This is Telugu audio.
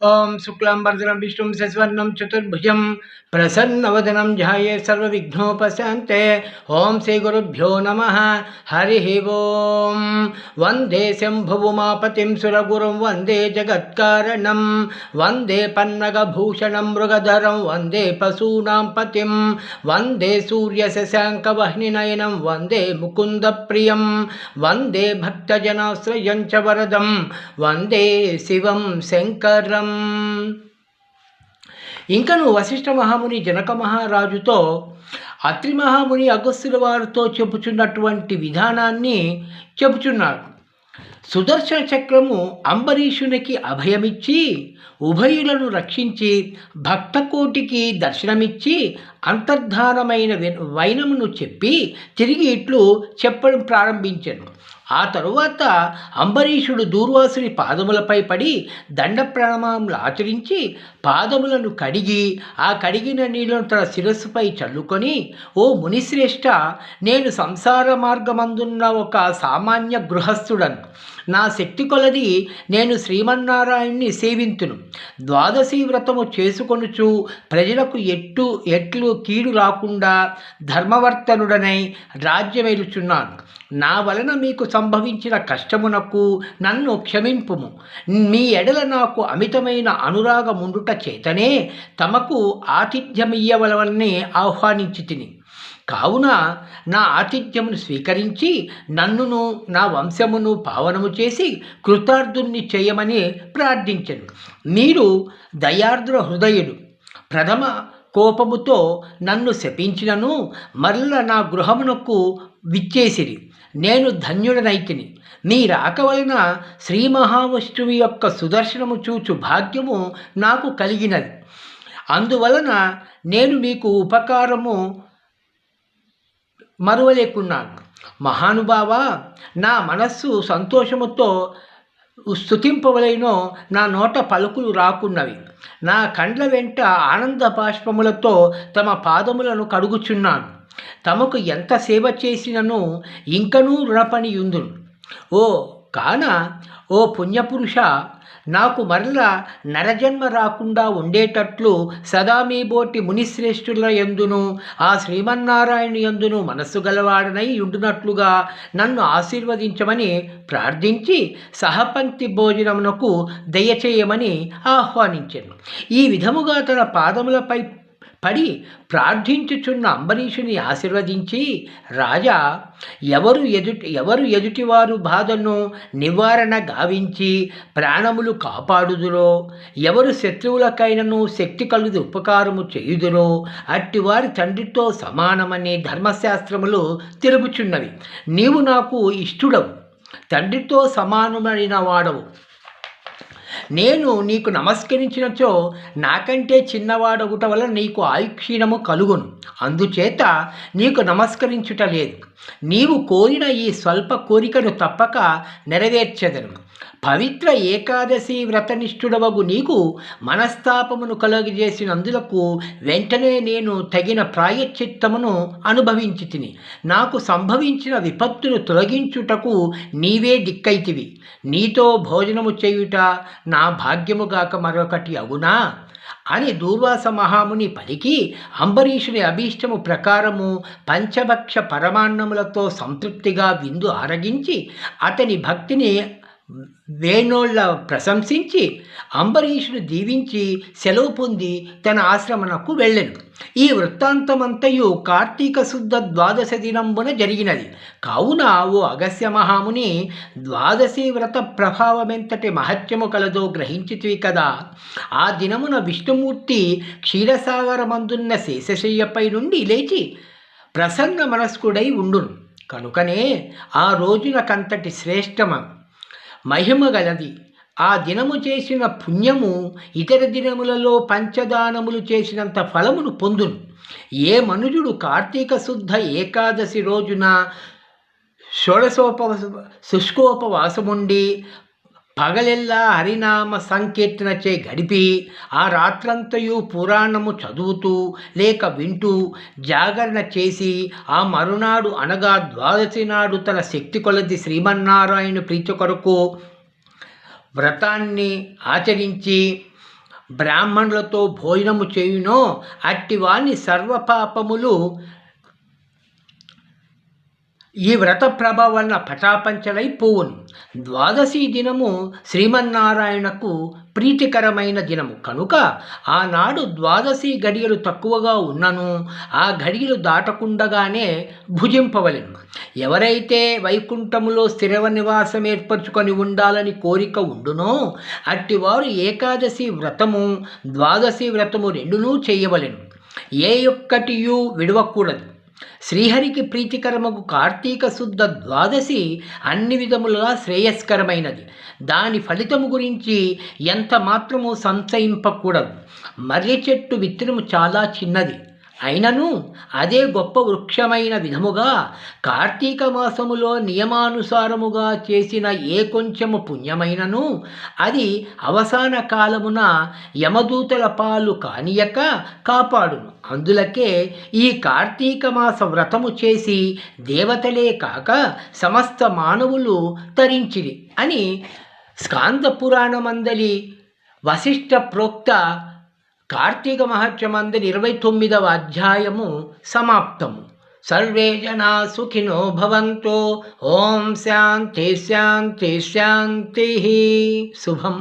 ఓం శుక్లాంబరధరం విష్ణుం శశివర్ణం చతుర్భుజం ప్రసన్నవదనం ధ్యాయే సర్వవిఘ్నోపశాంతే. ఓం శ్రీ గురుభ్యో నమః. హరి ఓం. వందే శంభువుమాపతిం సురగురుం వందే జగత్కారణం వందే పన్నగభూషణం మృగధరం వందే పశూనాం పతిం వందే సూర్యశశాంకవహ్నినయనం వందే ముకుందప్రియం వందే భక్తజనాశ్రయం చ వరదం వందే శివం శంకరం. ఇంకను వశిష్ఠ మహాముని జనక మహారాజుతో అత్రి మహాముని అగస్త్యుల వారితో చెప్పుచున్నటువంటి విధానాన్ని చెప్పుచున్నారు. సుదర్శన చక్రము అంబరీషునికి అభయమిచ్చి ఉభయులను రక్షించి భక్తకోటికి దర్శనమిచ్చి అంతర్ధానమైన వైనమును చెప్పి తిరిగి ఇట్లు చెప్పడం ప్రారంభించాను. ఆ తరువాత అంబరీషుడు దూర్వాసుని పాదములపై పడి దండ ప్రణామములు ఆచరించి పాదములను కడిగి ఆ కడిగిన నీళ్లను తన శిరస్సుపై చల్లుకొని, ఓ మునిశ్రేష్ఠ, నేను సంసార మార్గమందున్న ఒక సామాన్య గృహస్థుడను. నా శక్తి కొలది నేను శ్రీమన్నారాయణ్ణి సేవింతును. ద్వాదశి వ్రతము చేసుకొనుచు ప్రజలకు ఎట్లు కీడు రాకుండా ధర్మవర్తనుడనై రాజ్యమేలుచున్నాను. నా వలన మీకు సంభవించిన కష్టమునకు నన్ను క్షమింపుము. మీ ఎడల నాకు అమితమైన అనురాగముండుట చేతనే తమకు ఆతిథ్యమియ్యవలవని ఆహ్వానించి తిని. కావున నా ఆతిథ్యమును స్వీకరించి నన్నును నా వంశమును పావనము చేసి కృతార్థుణ్ణి చేయమని ప్రార్థించను. మీరు దయార్ద్ర హృదయుడు. ప్రథమ కోపముతో నన్ను శపించినను మరల నా గృహమునకు విచ్చేసిరి. నేను ధన్యుడనైతిని. నీ రాక వలన శ్రీ మహావిష్ణువు యొక్క సుదర్శనము చూచు భాగ్యము నాకు కలిగినది. అందువలన నేను మీకు ఉపకారము మరువలేకున్నాను. మహానుభావ, నా మనస్సు సంతోషముతో స్తుతింపవలెనో నా నోట పలుకులు రాకున్నవి. నా కండ్ల వెంట ఆనంద బాష్పములతో తమ పాదములను కడుగుచున్నాను. తమకు ఎంత సేవ చేసినను ఇంకనూ రుణపనియుందును. ఓ పుణ్యపురుష, నాకు మరల నరజన్మ రాకుండా ఉండేటట్లు సదా మీ బోటి మునిశ్రేష్ఠుల యందును ఆ శ్రీమన్నారాయణ యందును మనస్సు గలవాడనై ఉండునట్లుగా నన్ను ఆశీర్వదించమని ప్రార్థించి సహపంక్తి భోజనమునకు దయచేయమని ఆహ్వానించాను. ఈ విధముగా తన పాదములపై పడి ప్రార్థించుచున్న అంబరీషుని ఆశీర్వదించి, రాజా, ఎవరు ఎదుటివారు బాధను నివారణ గావించి ప్రాణములు కాపాడుదురో, ఎవరు శత్రువులకైనను శక్తి కలుగు ఉపకారము చేయుదురో అట్టివారి తండ్రితో సమానమని ధర్మశాస్త్రములు తెలుపుచున్నవి. నీవు నాకు ఇష్టుడవు, తండ్రితో సమానమైన వాడవు. నేను నీకు నమస్కరించినచో నాకంటే చిన్నవాడగుట వల్ల నీకు ఆయుక్షీణము కలుగును. అందుచేత నీకు నమస్కరించుట లేదు. నీవు కోరిన ఈ స్వల్ప కోరికను తప్పక నెరవేర్చెదను. పవిత్ర ఏకాదశి వ్రతనిష్ఠుడవగు నీకు మనస్తాపమును కలుగజేసినందులకు వెంటనే నేను తగిన ప్రాయశ్చిత్తమును అనుభవించి తిని. నాకు సంభవించిన విపత్తును తొలగించుటకు నీవే దిక్కైతివి. నీతో భోజనము చేయుట నా భాగ్యముగాక మరొకటి అగునా అని దూర్వాస మహాముని పలికి అంబరీషుని అభీష్టము ప్రకారము పంచభక్ష పరమాన్నములతో సంతృప్తిగా విందు ఆరగించి అతని భక్తిని వేణోళ్ళ ప్రశంసించి అంబరీషును దీవించి సెలవు పొంది తన ఆశ్రమనకు వెళ్ళెను. ఈ వృత్తాంతమంతయు కార్తీక శుద్ధ ద్వాదశ దినంబున జరిగినది. కావున ఓ అగస్త్య మహాముని, ద్వాదశి వ్రత ప్రభావమెంతటి మహత్యము కలదో గ్రహించితివి కదా. ఆ దినమున విష్ణుమూర్తి క్షీరసాగరమందున్న శేషశయ్యపై నుండి లేచి ప్రసన్న మనస్కుడై ఉండును. కనుకనే ఆ రోజునకంతటి శ్రేష్టమ మహిమ గలది. ఆ దినము చేసిన పుణ్యము ఇతర దినములలో పంచదానములు చేసినంత ఫలమును పొందును. ఏ మనుజుడు కార్తీక శుద్ధ ఏకాదశి రోజున శుష్కోపవాసముండి పగలెల్లా హరినామ సంకీర్తనచే గడిపి ఆ రాత్రంతయు పురాణము చదువుతూ లేక వింటూ జాగరణ చేసి ఆ మరునాడు అనగా ద్వాదశి నాడు తన శక్తి కొలది శ్రీమన్నారాయణ ప్రీతి కొరకు వ్రతాన్ని ఆచరించి బ్రాహ్మణులతో భోజనము చేయునో అట్టివాని సర్వపాపములు ఈ వ్రత ప్రభావం వలన పటాపంచలైపోవును. ద్వాదశి దినము శ్రీమన్నారాయణకు ప్రీతికరమైన దినము కనుక ఆనాడు ద్వాదశి గడియలు తక్కువగా ఉన్నను ఆ గడియలు దాటకుండగానే భుజింపవలెను. ఎవరైతే వైకుంఠములో స్థిర నివాసం ఏర్పరచుకొని ఉండాలని కోరిక ఉండునో అట్టివారు ఏకాదశి వ్రతము ద్వాదశి వ్రతము రెండునూ చేయవలెను. ఏ ఒక్కటియూ విడవకూడదు. శ్రీహరికి ప్రీతికరమగు కార్తీక శుద్ధ ద్వాదశి అన్ని విధములుగా శ్రేయస్కరమైనది. దాని ఫలితము గురించి ఎంత మాత్రము సంశయింపకూడదు. మర్రి చెట్టు విత్తనము చాలా చిన్నది అయినను అదే గొప్ప వృక్షమైన విధముగా కార్తీక మాసములో నియమానుసారముగా చేసిన ఏ కొంచెము పుణ్యమైనను అది అవసాన కాలమున యమదూతల పాలు కానియక కాపాడును. అందులకే ఈ కార్తీక మాస వ్రతము చేసి దేవతలే కాక సమస్త మానవులు తరించిరి అని స్కాంద పురాణమందలి వశిష్ఠ ప్రోక్త కార్తీక మహత్యమందలి 29వ అధ్యాయము సమాప్తము. సర్వే జనా సుఖినో భవంతు. ఓం శాంతి శాంతి శాంతి. శుభం.